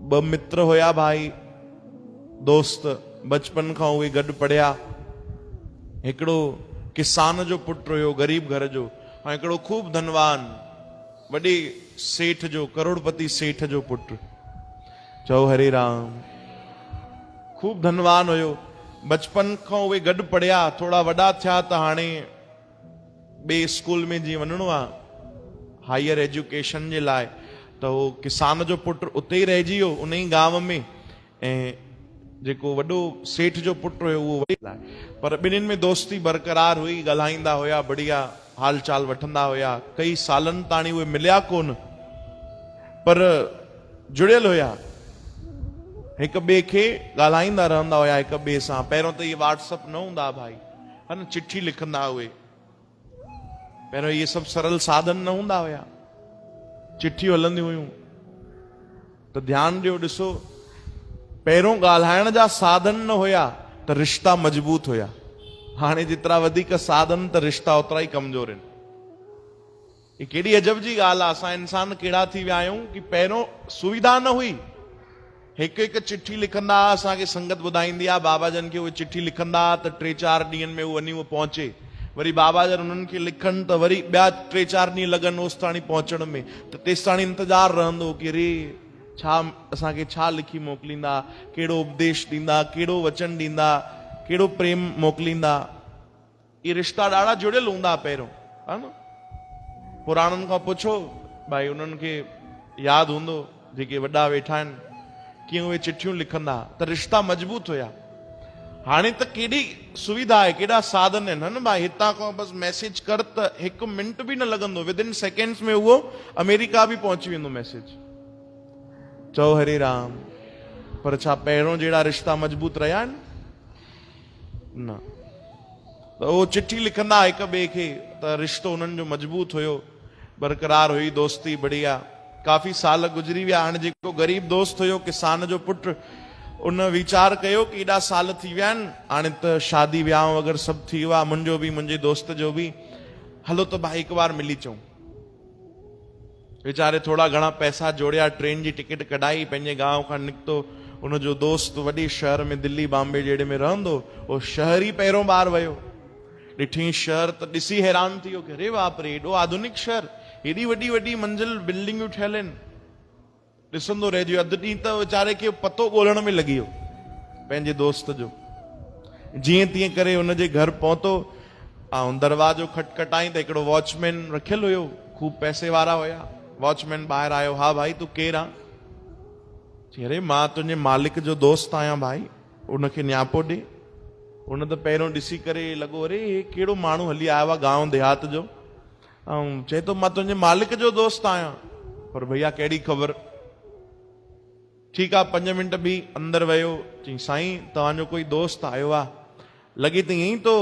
ब मित्र होया भाई दोस्त बचपन का उहे गॾु पढ़िया। हिकिड़ो किसान जो पुट हुयो गरीब घर जो, ऐं हिकिड़ो खूब धनवान वॾे सेठ जो करोड़पति सेठ जो पुट। चओ हरे राम। खूब धनवान हुयो, बचपन खां उहे गॾु पढ़िया। थोड़ा वॾा थिया त हाणे ॿिए स्कूल में जीअं वञिणो आहे हायर एजुकेशन जे लाइ, त उहो किसान जो पुट उते ई रहिजी वियो उन ई गांव में, ऐं जेको वॾो सेठ जो पुट हुयो उहो वॾे लाइ। पर ॿिन्हिनि में दोस्ती बरक़रार हुई, ॻाल्हाईंदा हुया, बढ़िया हाल चाल वठंदा हुया। कई सालनि ताणी उहे मिलिया कोन, पर जुड़ियल हुया, हिक ॿिए खे ॻाल्हाईंदा रहंदा हुया हिक ॿिए सां। पहिरियों त इहे व्हाट्सअप न हूंदा भाई, है न, चिठी लिखंदा हुए। पहिरियों इहे सभु सरल साधन न हूंदा हुया, चिठियूं हलंदियूं हुयूं। त ध्यानु ॾियो, ॾिसो, पहिरियों ॻाल्हाइण जा साधन न हुया त रिश्ता मजबूत हुया। हाणे जेतिरा वधीक साधन त रिश्ता ओतिरा ई कमज़ोर आहिनि। ही केॾी अजब जी ॻाल्हि आहे, असां इंसान कहिड़ा थी विया आहियूं कि पहिरियों सुविधा न हुई। हिकु हिकु चिठी लिखंदा, असांखे संगत ॿुधाईंदी आहे बाबा जन खे उहे चिठी लिखंदा त 3-4 ॾींहंनि में उहो वञी उहो पहुचे। वरी बाबा जन उन्हनि खे लिखनि त वरी ॿिया 3-4 ॾींहं लॻनि ओसि ताणी पहुचण में, त तेसि ताणी इंतज़ारु रहंदो कि अरे छा असांखे छा लिखी मोकिलींदा, कहिड़ो उपदेश ॾींदा, कहिड़ो वचन ॾींदा, कहिड़ो प्रेम मोकिलींदा। इहे रिश्ता ॾाढा जुड़ियल हूंदा पहिरियों, है न। पुराणनि खां पुछो भाई, उन्हनि खे यादि हूंदो जेके वॾा वेठा आहिनि, कीअं उहे चिठियूं लिखंदा, त रिश्ता मजबूत हुया। हाणे त केॾी सुविधा आहे, केॾा साधन आहिनि, है न भाई। हितां खां बसि मैसेज कर त 1 मिंट बि न लॻंदो, विदिन सेकेंड्स में उहो अमेरिका बि पहुची वेंदो मैसेज। चओ हरे राम। पर छा पहिरियों जहिड़ा रिश्ता मजबूत रहिया आहिनि? न। त उहो चिठी लिखंदा हिक ॿिए खे, त रिश्तो उन्हनि जो मजबूत हुयो, बरक़रार हुई दोस्ती, बढ़िया। काफ़ी साल गुज़री विया। हाणे जेको ग़रीब दोस्त हुयो किसान जो पुट, उन वीचार कयो कि एॾा साल थी विया आहिनि, हाणे त शादी वियांह वग़ैरह सभु थी वियो आहे, मुंहिंजो बि मुंहिंजे दोस्त जो बि, हलो त भाई हिकु बार मिली अचूं। वीचारे थोड़ा घणा पैसा जोड़िया, ट्रेन जी टिकट कढाई, पंहिंजे गांव खां निकितो। उनजो दोस्त वॾे शहर में दिल्ली बॉम्बे जहिड़े में रहंदो, उहो शहर ई पहिरियों बार वियो। ॾिठी शहर त ॾिसी हैरान थी वियो कि अरे बाप रे, एॾो आधुनिक शहर, हेॾी वॾी वॾी मंजिल बिल्डिंगूं ठहियल आहिनि। ॾिसंदो रहिजी, अधु ॾींहुं त वीचारे खे पतो ॻोल्हण में लॻी वियो पंहिंजे दोस्त जो। जीअं तीअं करे हुनजे घर पहुतो ऐं दरवाजो खटखटाई त हिकिड़ो वॉचमैन रखियल हुयो, खूब पैसे वारा हुया। वॉचमैन ॿाहिरि आयो, हा भाई तूं केरु आहे? चई अरे मां तुंहिंजे मालिक जो दोस्त आहियां भाई, उनखे न्यापो ॾे। उन त पहिरियों ॾिसी करे लॻो अरे हे कहिड़ो माण्हू हली आयो आहे गांव देहात जो, ऐं चए थो मां तुंहिंजे मालिक जो दोस्त आहियां। पर भैया कहिड़ी ख़बर। ठीकु आहे, 5 मिंट बि अंदरि वियो। चई साईं तव्हांजो कोई दोस्त आयो आहे, लॻे त ईअं ई तो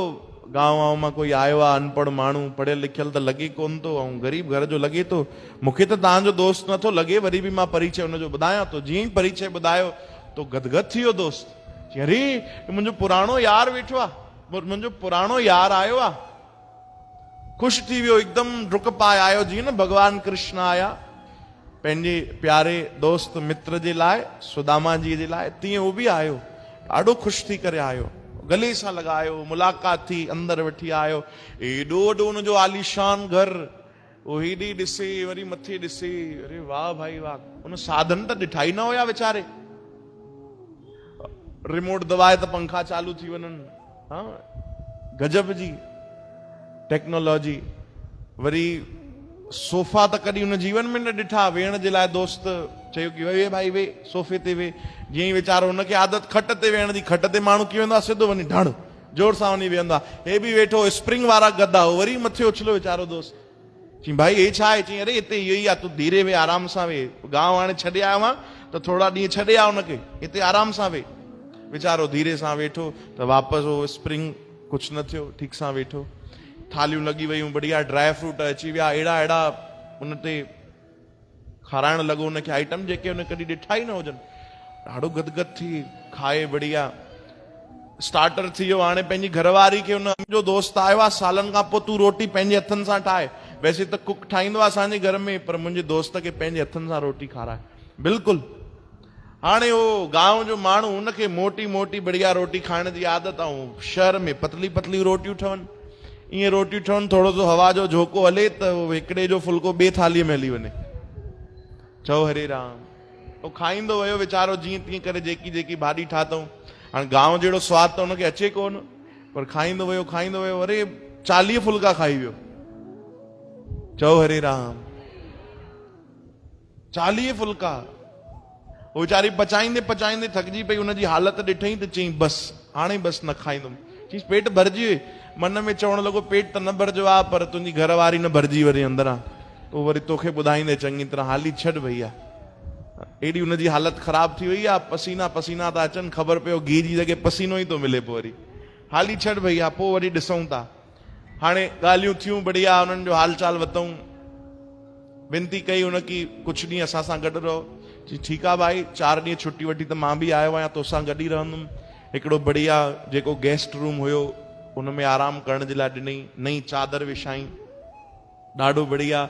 गांव वांव मां कोई आयो आहे, अनपढ़ माण्हू, पढ़ियल लिखियल त लॻे कोन थो, ऐं ग़रीब घर जो लॻे थो। मूंखे त तव्हांजो दोस्त नथो लॻे, वरी बि मां परिचय हुनजो ॿुधायां थो। जीअं ई परिचय ॿुधायो तो गदगद थी वियो दोस्त। चई अरे मुंहिंजो पुराणो यार वेठो आहे, मुंहिंजो पुराणो यार आयो आहे। ख़ुशि थी वियो, हिकदमि डुक पाए आयो, जीअं न भॻवान कृष्ण आया पंहिंजे प्यारे दोस्त मित्र जे लाइ, सुदामा जी जे लाइ, तीअं उहो बि आयो। ॾाढो ख़ुशि थी करे आयो, गले सां लॻायो, मुलाक़ात थी, अंदरि वठी आयो। एॾो वॾो हुनजो आलीशान घर, उहो हेॾे ॾिसे वरी मथे ॾिसे, अरे वाह भाई वाह। हुन साधन त ॾिठा ई न हुया वीचारे। रिमोट दबाए त पंखा चालू थी वञनि, हा गजब जी टेक्नोलॉजी। वरी सोफ़ा त कॾहिं हुन जीवन में न ॾिठा वेहण जे लाइ। दोस्त चयो कि वे भाई वे, सोफ़े ते वे। जीअं ई वीचारो हुनखे आदत खट ते वेहण जी, खट ते माण्हू कीअं वेंदो आहे, सिधो वञी ढण जोर सां वञी वेहंदो आहे। हे बि वेठो स्प्रिंग वारा गदा, वरी मथे उछलो वीचारो दोस्त। चई भाई हे छा आहे? चई अरे हिते इहो ई आहे, तूं धीरे वे, आराम सां वे, गांव हाणे छॾे आयो आहियां त थोड़ा ॾींहं छॾे आ हुनखे, हिते आराम सां वे। वीचारो धीरे सां वेठो त वापसि उहो स्प्रिंग कुझु न थियो, ठीक सां वेठो। थालियूं लॻी वयूं, बढ़िया ड्राई फ्रूट अची विया, अहिड़ा अहिड़ा उन ते खाराइण लॻो हुनखे आइटम जेके हुन कॾहिं ॾिठा ई न हुजनि। ॾाढो गदगद थी खाए, बढ़िया स्टार्टर थी वियो। हाणे पंहिंजी घरवारी खे हुन जो दोस्त आयो आहे सालनि खां पोइ, तूं रोटी पंहिंजे हथनि सां ठाहे। वैसे त कुक ठाहींदो आहे असांजे घर में, पर मुंहिंजे दोस्त खे पंहिंजे हथनि सां रोटी खाराए। बिल्कुलु हाणे वो गांव जो माण्हू उनखे मोटी मोटी बढ़िया रोटी खाइण जी आदत, ऐं शहर में पतली पतली रोटियूं ठहनि। ईअं रोटियूं ठहनि, थोरो सो हवा जो झोको हले त हिकिड़े जो फुल्को ॿिए थालीअ में हली वञे। चओ हरे राम। वो खाईंदो वियो वीचारो जीअं तीअं करे, जेकी जेकी भाॼी ठातऊं। हाणे गांव जहिड़ो स्वादु त हुनखे अचे कोन, पर खाईंदो वियो, अरे 40 फुल्का खाई वियो। चओ हरे राम। 40 फुल्का। वो वीचारी पचाईंदे पचाईंदे थकिजी पई, हुनजी हालत ॾिठई त चई बसि हाणे बसि न खाईंदुमि। चईसि पेट भरिजी वई। मन में चवण लॻो पेट त न भरिजो आहे, पर तुंहिंजी घरवारी न भरिजी वरी अंदरां, तो वरी तोखे ॿुधाईंदे चङी तरह हाली छॾ भईया। एॾी हुनजी हालत ख़राब थी वई आहे, पसीना पसीना था अचनि, ख़बर पियो घी जी जॻह पसीनो ई थो मिले पोइ वरी। हाली छॾ भईया, पोइ वरी ॾिसूं था। हाणे ॻाल्हियूं थियूं बढ़िया, हुननि जो हाल चाल वरितऊं, विनती कई हुनकी कुझु ॾींहं असां सां गॾु रहो। चई ठीकु आहे भाई, 4 ॾींहं छुटी वठी त मां बि आयो आहियां, तोसां गॾु ई रहंदुमि। हिकिड़ो बढ़िया जेको गेस्ट रूम हुयो उन में आराम करण जे लाइ ॾिनई, नई चादर विछाई, ॾाढो बढ़िया।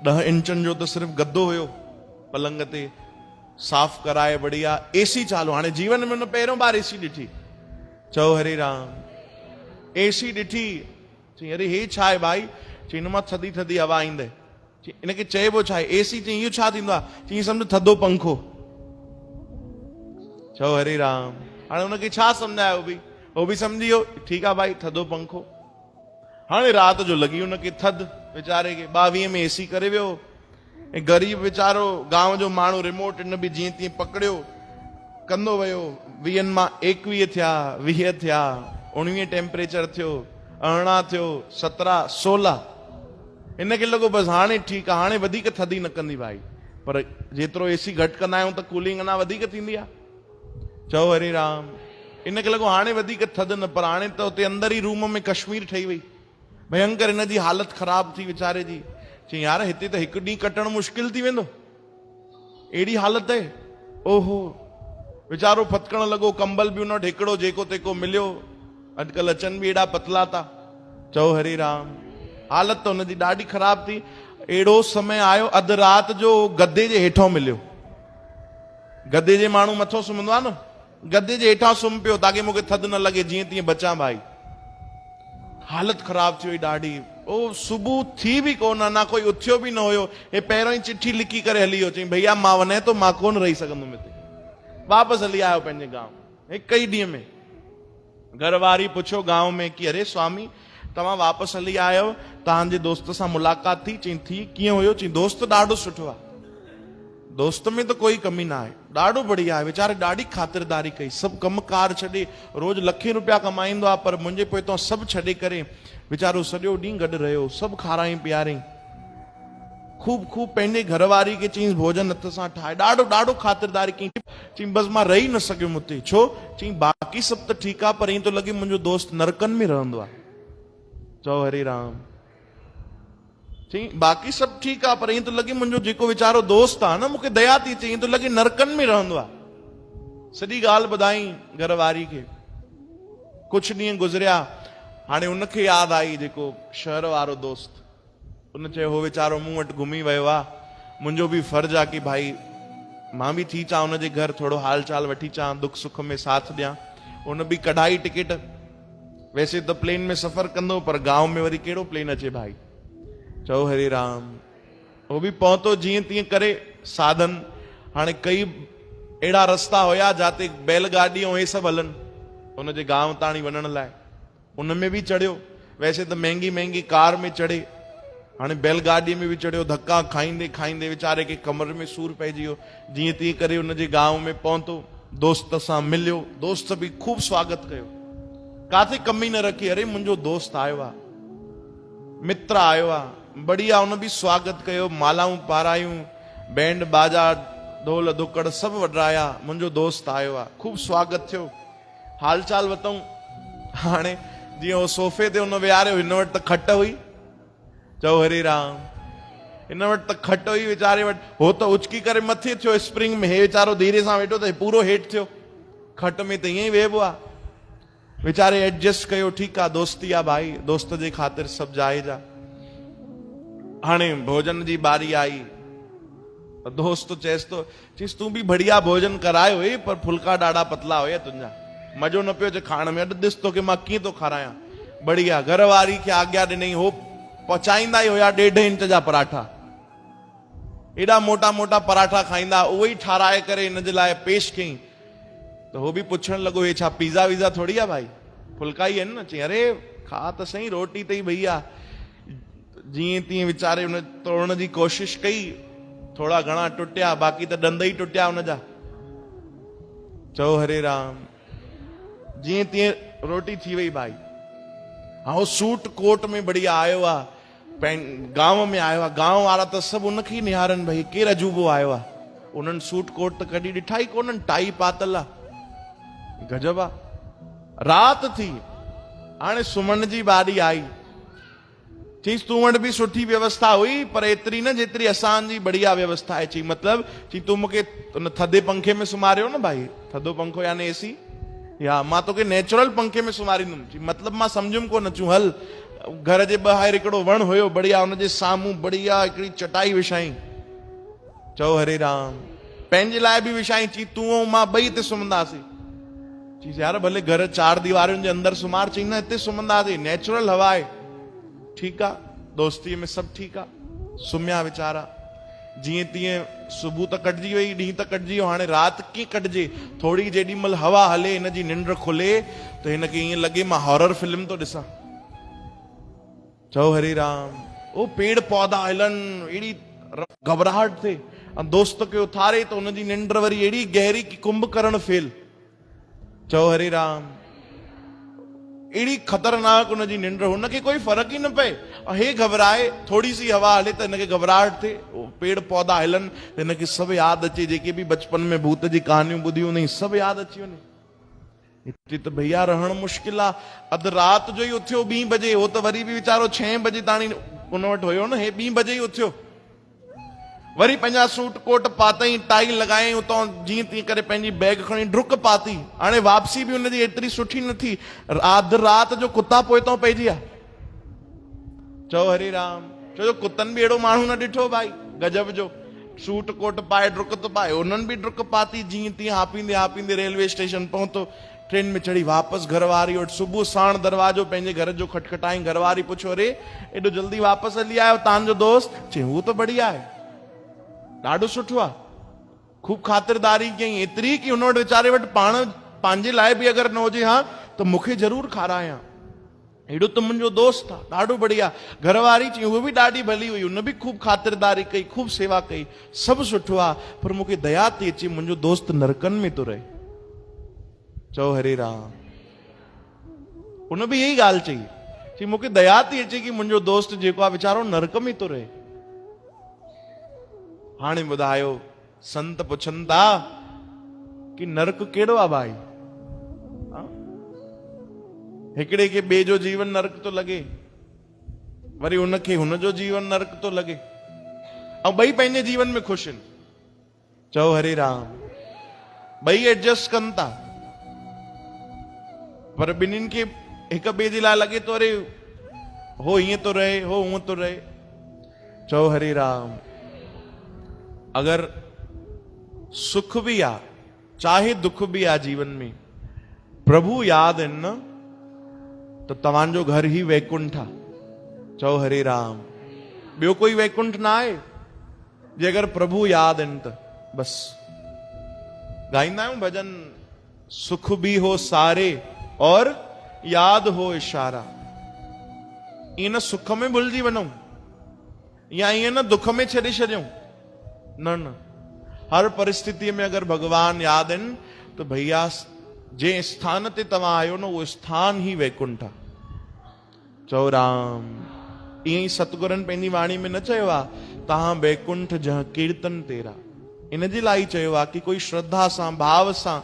10 इंचनि जो त सिर्फ़ु गद्दो हुयो पलंग ते, साफ़ कराए बढ़िया। एसी चालू, हाणे जीवन में हुन पहिरियों बार एसी ॾिठी। चओ हरे राम। एसी ॾिठी, चई अरे हे छा आहे भाई? चई हिन मां थधी थधी हवा ईंदे। चई इनखे चइबो छा आहे? एसी। चई इहो छा थींदो आहे? चई सम्झो थधो पंखो। चओ हरे राम। हाणे हुनखे छा सम्झायो बि, वो बि सम्झी वियो, ठीकु आहे भाई थधो पंखो। हाणे राति जो लॻी हुनखे थधि वीचारे खे, 22 में एसी करे वियो। ऐं ग़रीब वीचारो गांव जो माण्हू रिमोट इन बि जीअं तीअं पकड़ियो, कंदो वियो। 20 मां 21 थिया, 20 थिया, 19 टेम्परेचर थियो, 18 थियो, 17, 16। इनखे लॻो बसि हाणे ठीकु आहे, हाणे वधीक थधी न कंदी भाई। पर जेतिरो एसी घटि कंदा आहियूं त कूलिंग अञा वधीक थींदी आहे। चओ हरे राम। इनखे लॻो हाणे वधीक थधि न, पर हाणे त उते अंदर ई रूम में कश्मीर ठही वई। भयंकर हिनजी हालत ख़राब थी वीचारे जी। चई यार हिते त हिकु ॾींहुं कटणु मुश्किल थी वेंदो, एड़ी हालत आहे। ओहो वीचारो फतकण लॻो, कंबल बि हुन वटि हिकिड़ो जेको तेको मिलियो। अॼुकल्ह अचनि बि एॾा पतला था। चओ हरे राम। हालत त हुनजी ॾाढी ख़राब थी। अहिड़ो समय आयो, अधु राति जो गद्दे जे हेठां मिलियो। गद्दे जे माण्हू मथो सुम्हंदो आहे न, गद्दे जे हेठां सुम्ही पियो ताकि मूंखे थधि न लॻे, जीअं तीअं बचां भाई। हालत ख़राब थी वई ॾाढी। ओ सुबुह थी बि कोन, ना कोई उथियो बि न हुयो। हे पहिरियों ई चिठी लिखी करे हली वियो। चई भैया मां वञे थो, मां कोन रही सघंदुमि हिते। वापसि हली आयो पंहिंजे गांव। हिकु ई ॾींहं में घरवारी पुछियो गांव में कि अरे स्वामी तव्हां वापसि हली आयो, तव्हांजे दोस्त सां मुलाक़ात थी? चई थी। कीअं हुयो? चई दोस्त ॾाढो सुठो आहे, दोस्त में तो कोई कमी ना आहे, ॾाढो बढ़िया आहे। वीचारे ॾाढी ख़ातिरदारी कई, सभु कमकार छॾे, रोज़ लाखें रुपया कमाईंदो आहे, पर मुंहिंजे पोइतां सभु छॾे करे वीचारो सॼो ॾींहुं गॾु रहियो, सभु खाराई पीआरई, खूब खूब पंहिंजे घरवारी खे चई भोजन हथ सां ठाहे, ॾाढो ॾाढो ख़ातिरदारी कई। चई बसि मां रही न सघियुमि हुते। छो? चई बाक़ी सभु त ठीकु आहे, पर ईअं थो लॻे मुंहिंजो दोस्त नरकनि में रहंदो आहे। चओ हरे राम। चई बाक़ी सभु ठीकु आहे, पर ईअं थो लॻे मुंहिंजो जेको वीचारो दोस्त आहे न, मूंखे दया थी अचे, ईअं थो लॻे नरकनि में रहंदो आहे। सॼी ॻाल्हि ॿुधाई घरवारी खे। कुझु ॾींहं गुज़रिया, हाणे उनखे यादि आई जेको शहर वारो दोस्त। उन चयो हो वीचारो मूं वटि घुमी वियो आहे, मुंहिंजो बि फर्ज़ु आहे कि भाई मां बि थी अचां हुनजे घर, थोरो हाल चाल वठी अचां, दुख सुख में साथ ॾियां। उन बि कढाई टिकट। वैसे त प्लेन में सफ़र कंदो, पर गांव में वरी कहिड़ो प्लेन अचे भाई। चओ हरे राम। वो बि पहुतो जीअं तीअं करे साधन। हाणे कई अहिड़ा रस्ता हुया जाते बैलगाॾी ऐं हे सभु हलनि हुनजे गांव ताणी वञण लाइ। उन में बि चढ़ियो। वैसे त महांगी महांगी कार में चढ़े, हाणे बैलगाॾीअ में बि चढ़ियो। धक्का खाईंदे खाईंदे वीचारे खे कमर में सूर पइजी वियो। जीअं तीअं करे हुनजे गांव में पहुतो, दोस्त सां मिलियो। दोस्त बि खूब स्वागत कयो, काथे कमी न रखी। अरे मुंहिंजो दोस्त आयो आहे, मित्र आयो आहे, बढ़िया। हुन बि स्वागत कयो, मालाऊं पारायूं, बैंड बाजा ढोल धुकड़ सभु वॼाया। मुंहिंजो दोस्त आयो आहे, खूब स्वागत थियो, हाल चाल वरितऊं। हाणे जीअं हो सोफ़े ते हुन विहारियो, हिन वटि त खट हुई। चओ हरे राम। हिन वटि त खट हुई वीचारे वटि। हो त उचकी करे मथे थियो स्प्रिंग में, हे वीचारो धीरे सां वेठो त पूरो हेठि थियो। खट में त ईअं ई वेहबो आहे। वीचारे एडजस्ट कयो, ठीकु आहे दोस्ती आहे भाई, दोस्त जे ख़ातिर सभु जाइज़ आहे। हाणे भोजन जी बारी आई। दोस्त तो चीज तू भी बढ़िया भोजन करायो हुई पर फुल्का ॾाढा पतला हुया तुंहिंजा, मज़ो न पियो अचे खाइण में। अॼु ॾिस तो कि मां कीअं थो खारायां बढ़िया। घर वारी खे आज्ञा ॾिनई, हो पचाईंदा ई हुया 1.5 इंच जा पराठा, एॾा मोटा मोटा पराठा खाईंदा, उहो ई ठाराए करे हिन जे लाइ पेश कई। तो हो भी पुछण लॻो, हे छा पिज़्ज़ा विज़ा थोड़ी आहे भाई, फुल्का ई आहिनि न। चई अरे खा त सही, रोटी अथई भैया। जीअं तीअं वीचारे हुन तोड़न जी कोशिश कई, थोड़ा घणा टुटिया, बाक़ी त ॾंद ई टुटिया हुनजा। चओ हरे राम। जीअं तीअं रोटी थी वई भाई। हाँ सूट कोट में बढ़िया आयो आहे, गांव में आयो आहे। गांव वारा त सभु उनखे ई निहारनि, भई केरु अजूबो आयो आहे। उन्हनि सूट कोट त कॾहिं ॾिठा ई कोन्हनि, टाई पातल आहे, गजब आहे। रात थी, हाणे सुम्हण जी बारी आई। चईस तूं वटि बि सुठी व्यवस्था हुई, पर एतिरी न जेतिरी असांजी बढ़िया व्यवस्था आहे। चई मतलब, चई तूं मूंखे उन थधे पंखे में सुम्हारियो न भाई, थधो पंखो यानी एसी, या मां तोखे नेचुरल पंखे में सुम्हारींदुमि। चई मतलब मां सम्झुमि कोन। चूं हल, घर जे ॿाहिरि हिकिड़ो वण हुयो बढ़िया, हुनजे साम्हूं बढ़िया हिकिड़ी चटाई विछाई। चओ हरे राम। पंहिंजे लाइ बि विछाई। चई तूं ऐं मां ॿई हिते सुम्हंदासीं। चई यार भले घर 4 दीवारियुनि जे अंदरि सुम्हार। चई न हिते सुम्हंदासीं, नेचुरल हवा आहे। ठीकु आहे, दोस्तीअ में सभु ठीकु आहे। सुम्हिया वीचारा। जीअं तीअं सुबुह त कटिजी वई, ॾींहुं त कटिजी वियो, हाणे राति कीअं कटिजे। थोड़ी जेॾी महिल हवा हले, हिन जी निंड खुले त हिनखे ईअं लॻे मां हॉरर फिल्म थो ॾिसां। चओ हरे राम। ओ पेड़ पौधा हिलनि, अहिड़ी घबराहट थिए। दोस्त खे उथारे त हुनजी निंड वरी अहिड़ी गहरी कि कुंभकर्ण फेल। चओ हरे राम। अहिड़ी खतरनाक हुनजी निंड, हुनखे कोई फर्क ई न पए। हे घबराए, थोड़ी सी हवा हले त हिनखे घबराहट थिए। पेड़ पौधा हिलनि त हिनखे सभु यादि अचे, जेके बि बचपन में भूत जी कहानियूं ॿुधियूं हुनई सभु यादि अची वञे। हिते त भैया रहणु मुश्किल आहे। अधु राति जो ई उथियो 2 बजे, हो त वरी बि वीचारो 6 बजे ताणी उन वटि हुयो न, हे 2 बजे ई उथियो। वरी पंहिंजा सूट कोट पातई, टाई लॻाई, उतां जीअं तीअं करे पंहिंजी बैग खणी डुक पाती। हाणे वापसी बि हुनजी एतिरी सुठी न थी, अधु राति जो कुता पोइतां पइजी विया। चओ हरे राम। छो जो कुतनि बि अहिड़ो माण्हू न ॾिठो भाई, गजब जो सूट कोट पाए डुक थो पाए। उन्हनि बि डुक पाती, जीअं तीअं हापींदे हापींदे रेलवे स्टेशन पहुतो। ट्रेन में चढ़ी वापसि घर वारी वटि। सुबुह साण दरवाजो पंहिंजे घर जो खटखटाई। घर वारी पुछो, अरे एॾो जल्दी वापसि हली आयो तव्हांजो दोस्त? चई हू त बढ़िया आहे, ॾाढो सुठो आहे, खूब खातिरदारी कई, एतिरी कि हुन वटि वीचारे वटि पाण पंहिंजे लाइ बि अगरि न हुजे हा त मूंखे ज़रूरु खारायां, अहिड़ो त मुंहिंजो दोस्त आहे, ॾाढो बढ़िया। घर वारी चई उहा बि ॾाढी भली हुई, हुन बि खूब खातिरदारी कई, खूब सेवा कई, सभु सुठो आहे, पर मूंखे दया थी अचे, मुंहिंजो दोस्त नरकनि में थो रहे। चओ हरे राम। हुन बि यही ॻाल्हि चई मूंखे दया थी अचे कि मुंहिंजो दोस्त जेको आहे वीचारो नरक में थो रहे। हाणे ॿुधायो, संत पुछनि था कि नरक कहिड़ो आहे भाई? हिकिड़े खे ॿिए जो जीवन नरक थो लॻे, वरी उनखे हुनजो जीवन नरक थो लॻे, ऐं ॿई पंहिंजे जीवन में ख़ुशि आहिनि। चओ हरे राम। ॿई एडजस्ट कनि था, पर ॿिन्हिनि खे हिक ॿिए जे लाइ लॻे थो अरे हो हीअं थो रहे, हो हूअं थो रहे। चओ हरे राम। अगर सुख भी आ चाहे दुख भी आ जीवन में, प्रभु याद आहिनि न तो तव्हांजो घर ही वैकुंठ आ। चओ हरे राम। ॿियो कोई वैकुंठ ना आहे। जे अगर प्रभु याद आहिनि त बस। गाईंदा आहियूं भजन, सुख भी हो सारे और याद हो इशारा। ईअं न सुख में भुलिजी वञूं या ईअं न दुख में छॾे छॾियूं, न, हर परिस्थिति में अगर भगवान याद आहिनि तो भैया जे स्थान ते तव्हां आयो न वो स्थान ही वैकुंठ आहे। चओ राम। ईअं ई सतगुरनि पंहिंजी वाणी में न चयो आहे तव्हां वैकुंठ जह कीर्तन तेरा। इन जे लाइ चयो आहे कि कोई श्रद्धा सां भाव सां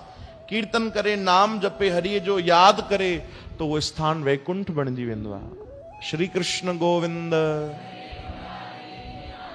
कीर्तन करे, नाम जपे, हरिय जो याद करे तो वो स्थान वैकुंठ बणिजी वेंदो आहे। श्री कृष्ण गोविंद।